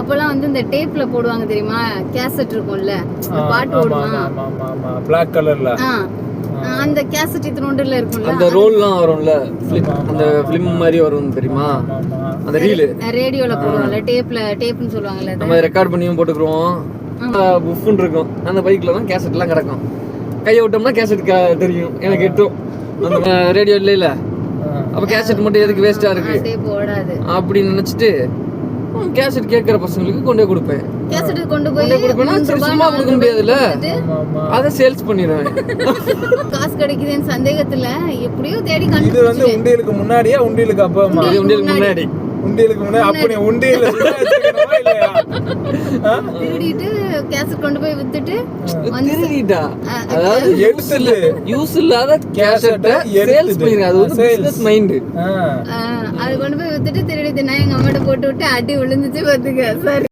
அப்பெல்லாம் வந்து இந்த டேப்ல போடுவாங்க தெரியுமா, கேசட் இருக்கும்ல, பாட்டு ஓடுமா பிளாக் கலர்ல, அந்த கேசட் இத்தனோண்டுல இருக்கும்ல, அந்த ரோல்லாம் வரும்ல, அந்த ஃபிலிம் மாதிரி வரும் தெரியுமா, அந்த ரீல் ரேடியோல போடுவாங்கல, டேப்னு சொல்லுவாங்கல, நம்ம ரெக்கார்ட் பண்ணியும் போட்டுக்குறோம். புஃப்னு இருக்கும். அந்த பைக்ல தான் கேசட் எல்லாம் கிடக்கும். கையை விட்டோம்னா கேசட் தெரியும். எனக்கு எட்டும். அந்த ரேடியோ இல்ல அப்ப கேசட் மட்டும் எதுக்கு வேஸ்டா இருக்கு அப்படின்னு நினைச்சிட்டு கேசட் கேட்கிற பசங்களுக்கு கொண்டே கொடுப்பேன். கேசட் கொண்டு போய் கொடுப்பேன்னா சும்மா கொடுக்க முடியாதுல்ல, அதை சேல்ஸ் பண்ணிடுவேன். காசு கிடைக்குதுன்னு சந்தேகத்துல எப்படியோ தேடி கண்டு. இது வந்து உண்டியலுக்கு முன்னாடியா உண்டியலுக்கு அப்புறமா? உண்டியலுக்கு முன்னாடி. உண்டியலுக்கு முன்னாடி. அப்ப நீ உண்டியல்ல வச்சிருக்கணுமா இல்லையா? திருடிட்டு கேசட் கொண்டு போய் வித்துட்டு திருடிட்டா, அதாவது யூஸ் இல்லாத கேசட்டை சேல்ஸ் பண்ணிருக்காங்க. அது ஒரு பிசினஸ் மைண்ட். அது கொண்டு போய் வித்துட்டு திருடி தின்னா எங்க அம்மாட்ட போட்டு விட்டு அடி விழுந்துச்சு பாத்துக்க. சரி.